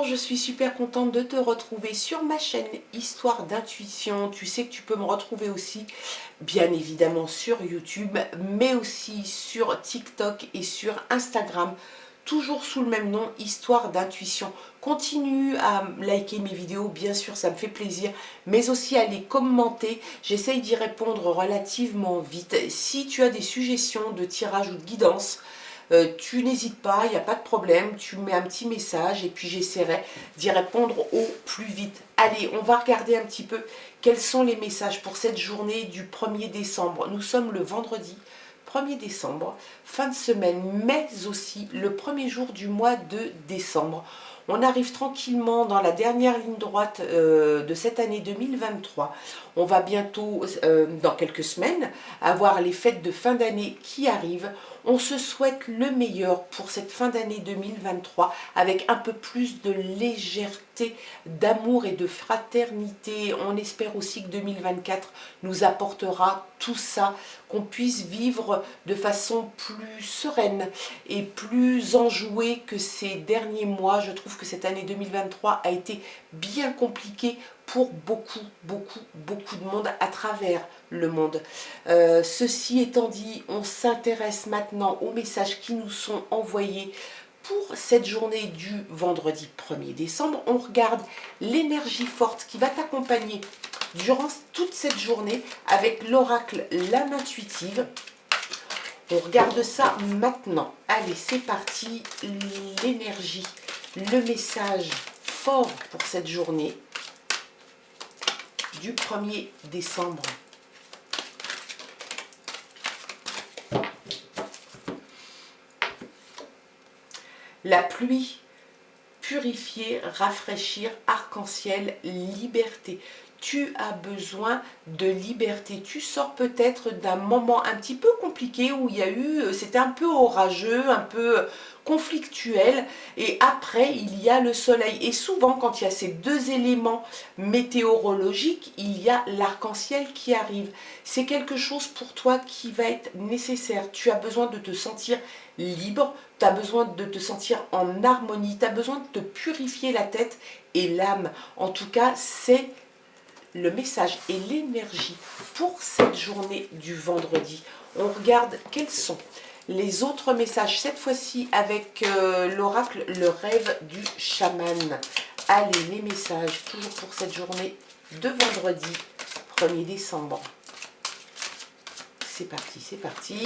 je suis super contente de te retrouver sur ma chaîne Histoire d'intuition. Tu sais que tu peux me retrouver aussi, bien évidemment, sur YouTube, mais aussi sur TikTok et sur Instagram, toujours sous le même nom, Histoire d'intuition. Continue à liker mes vidéos, bien sûr, ça me fait plaisir, mais aussi à les commenter. J'essaye d'y répondre relativement vite. Si tu as des suggestions de tirage ou de guidance, tu n'hésites pas, il n'y a pas de problème, tu mets un petit message et puis j'essaierai d'y répondre au plus vite. Allez, on va regarder un petit peu quels sont les messages pour cette journée du 1er décembre. Nous sommes le vendredi 1er décembre, fin de semaine, mais aussi le premier jour du mois de décembre. On arrive tranquillement dans la dernière ligne droite de cette année 2023. On va bientôt, dans quelques semaines, avoir les fêtes de fin d'année qui arrivent. On se souhaite le meilleur pour cette fin d'année 2023 avec un peu plus de légèreté, d'amour et de fraternité. On espère aussi que 2024 nous apportera tout ça, qu'on puisse vivre de façon plus sereine et plus enjouée que ces derniers mois. Je trouve que cette année 2023 a été bien compliquée pour beaucoup de monde à travers le monde. Ceci étant dit, on s'intéresse maintenant aux messages qui nous sont envoyés pour cette journée du vendredi 1er décembre. On regarde l'énergie forte qui va t'accompagner durant toute cette journée avec l'oracle L'âme intuitive. On regarde ça maintenant. Allez, c'est parti. L'énergie, le message fort pour cette journée du 1er décembre. La pluie, purifier, rafraîchir, arc-en-ciel, liberté. Tu as besoin de liberté. Tu sors peut-être d'un moment un petit peu compliqué où il y a eu, c'était un peu orageux, un peu conflictuel, et après il y a le soleil. Et souvent quand il y a ces deux éléments météorologiques, il y a l'arc-en-ciel qui arrive. C'est quelque chose pour toi qui va être nécessaire. Tu as besoin de te sentir libre, tu as besoin de te sentir en harmonie, tu as besoin de te purifier la tête et l'âme. En tout cas, c'est le message et l'énergie pour cette journée du vendredi. On regarde quels sont les autres messages, cette fois-ci avec l'oracle, le rêve du chaman. Allez, les messages, toujours pour cette journée de vendredi 1er décembre. C'est parti, c'est parti.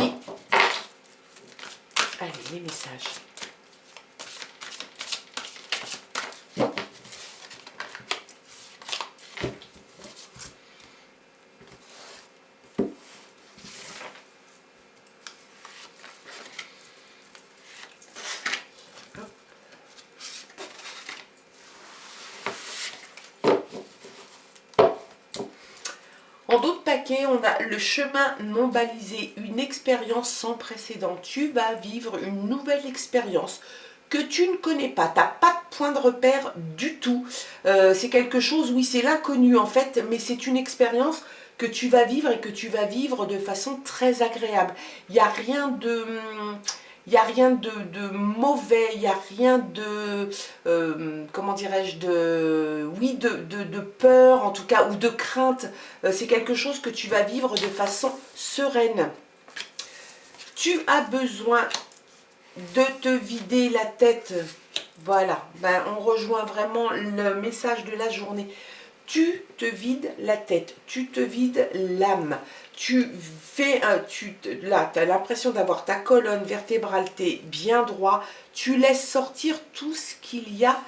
Allez, les messages. En d'autres paquets, on a le chemin non balisé, une expérience sans précédent. Tu vas vivre une nouvelle expérience que tu ne connais pas. Tu n'as pas de point de repère du tout. C'est quelque chose, oui, c'est l'inconnu en fait, mais c'est une expérience que tu vas vivre et que tu vas vivre de façon très agréable. Il n'y a rien de... Il n'y a rien de mauvais, il n'y a rien de, comment dirais-je, oui, de peur en tout cas, ou de crainte. C'est quelque chose que tu vas vivre de façon sereine. Tu as besoin de te vider la tête. Voilà, ben, on rejoint vraiment le message de la journée. Tu te vides la tête, tu te vides l'âme. Tu fais là, tu as l'impression d'avoir ta colonne vertébrale, tu es bien droit. Tu laisses sortir tout ce qu'il y a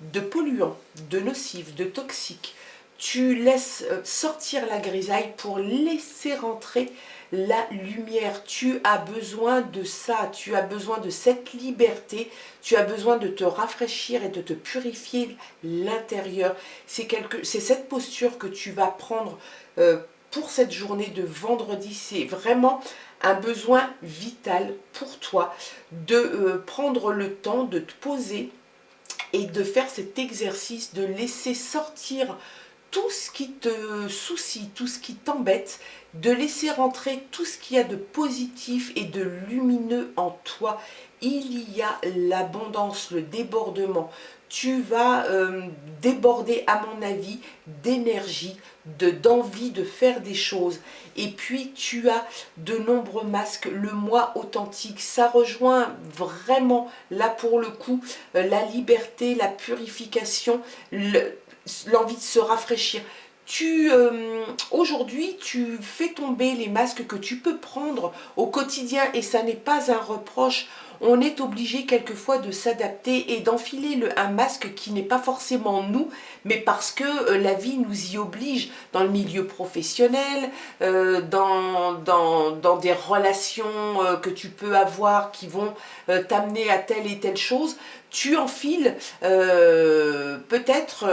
de polluant, de nocif, de toxique. Tu laisses sortir la grisaille pour laisser rentrer la lumière. Tu as besoin de ça, tu as besoin de cette liberté, tu as besoin de te rafraîchir et de te purifier l'intérieur. C'est cette posture que tu vas prendre pour cette journée de vendredi. C'est vraiment un besoin vital pour toi de prendre le temps de te poser et de faire cet exercice, de laisser sortir tout ce qui te soucie, tout ce qui t'embête, de laisser rentrer tout ce qu'il y a de positif et de lumineux en toi. Il y a l'abondance, le débordement. Tu vas déborder, à mon avis, d'énergie, d'envie de faire des choses. Et puis, tu as de nombreux masques. Le moi authentique, ça rejoint vraiment, là pour le coup, la liberté, la purification, l'envie de se rafraîchir. Aujourd'hui, tu fais tomber les masques que tu peux prendre au quotidien et ça n'est pas un reproche. On est obligé quelquefois de s'adapter et d'enfiler un masque qui n'est pas forcément nous, mais parce que la vie nous y oblige dans le milieu professionnel, dans des relations que tu peux avoir qui vont t'amener à telle et telle chose. Tu enfiles peut-être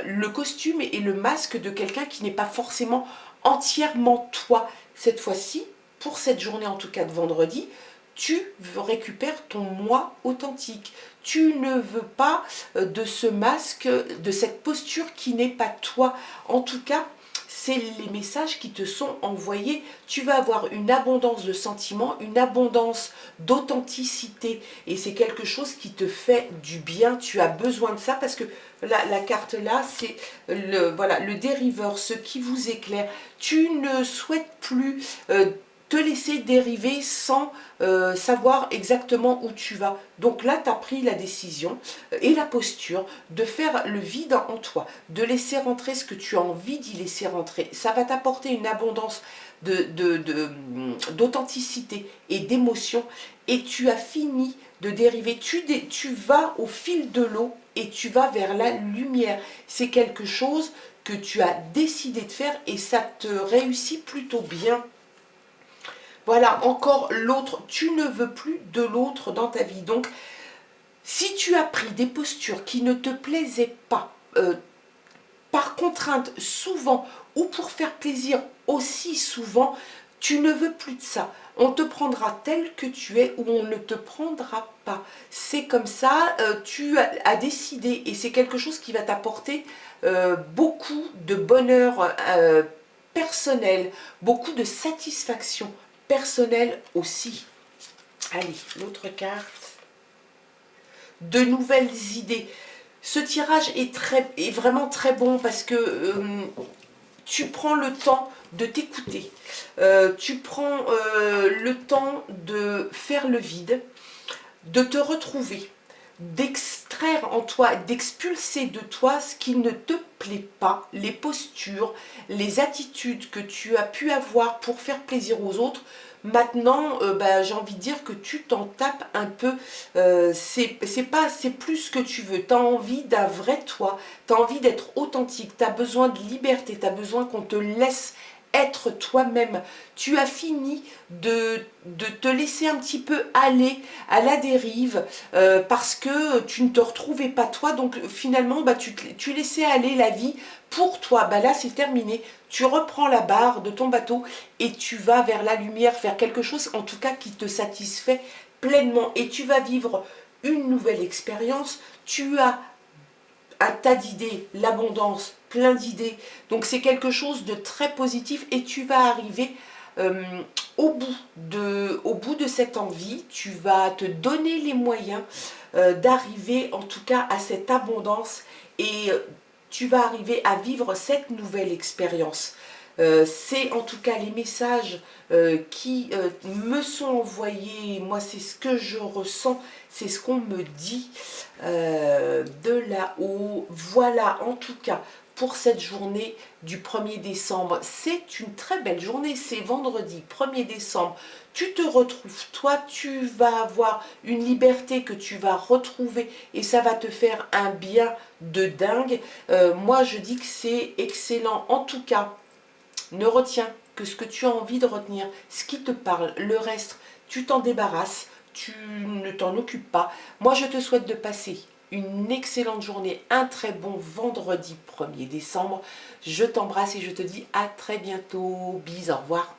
le costume et le masque de quelqu'un qui n'est pas forcément entièrement toi. Cette fois-ci, pour cette journée en tout cas de vendredi, tu récupères ton moi authentique. Tu ne veux pas de ce masque, de cette posture qui n'est pas toi. En tout cas, c'est les messages qui te sont envoyés. Tu vas avoir une abondance de sentiments, une abondance d'authenticité. Et c'est quelque chose qui te fait du bien. Tu as besoin de ça parce que la carte là, c'est le dériveur, ce qui vous éclaire. Tu ne souhaites plus te laisser dériver sans savoir exactement où tu vas. Donc là, tu as pris la décision et la posture de faire le vide en toi, de laisser rentrer ce que tu as envie d'y laisser rentrer. Ça va t'apporter une abondance d'authenticité et d'émotion et tu as fini de dériver. Tu vas au fil de l'eau et tu vas vers la lumière. C'est quelque chose que tu as décidé de faire et ça te réussit plutôt bien. Voilà, encore l'autre, tu ne veux plus de l'autre dans ta vie. Donc, si tu as pris des postures qui ne te plaisaient pas, par contrainte souvent, ou pour faire plaisir aussi souvent, tu ne veux plus de ça. On te prendra tel que tu es ou on ne te prendra pas. C'est comme ça, tu as décidé et c'est quelque chose qui va t'apporter beaucoup de bonheur personnel, beaucoup de satisfaction personnelle aussi. Allez, l'autre carte. De nouvelles idées. Ce tirage est vraiment très bon parce que tu prends le temps de t'écouter. Tu prends le temps de faire le vide, de te retrouver, d'extraire en toi, d'expulser de toi ce qui ne te plaît pas, les postures, les attitudes que tu as pu avoir pour faire plaisir aux autres. Maintenant, j'ai envie de dire que tu t'en tapes un peu. C'est plus ce que tu veux. Tu as envie d'un vrai toi. Tu as envie d'être authentique. Tu as besoin de liberté. Tu as besoin qu'on te laisse être toi-même. Tu as fini de te laisser un petit peu aller à la dérive parce que tu ne te retrouvais pas toi. Donc finalement, tu laissais aller la vie pour toi. Là, c'est terminé. Tu reprends la barre de ton bateau et tu vas vers la lumière, faire quelque chose en tout cas qui te satisfait pleinement. Et tu vas vivre une nouvelle expérience. Tu as un tas d'idées, l'abondance, plein d'idées. Donc c'est quelque chose de très positif et tu vas arriver au bout de cette envie. Tu vas te donner les moyens d'arriver en tout cas à cette abondance et tu vas arriver à vivre cette nouvelle expérience. C'est en tout cas les messages qui me sont envoyés. Moi, c'est ce que je ressens, c'est ce qu'on me dit de là-haut. Voilà, en tout cas, pour cette journée du 1er décembre. C'est une très belle journée, c'est vendredi 1er décembre. Tu te retrouves, toi, tu vas avoir une liberté que tu vas retrouver et ça va te faire un bien de dingue. Moi, je dis que c'est excellent. En tout cas, ne retiens que ce que tu as envie de retenir, ce qui te parle. Le reste, tu t'en débarrasses, tu ne t'en occupes pas. Moi, je te souhaite de passer une excellente journée, un très bon vendredi 1er décembre. Je t'embrasse et je te dis à très bientôt. Bisous, au revoir.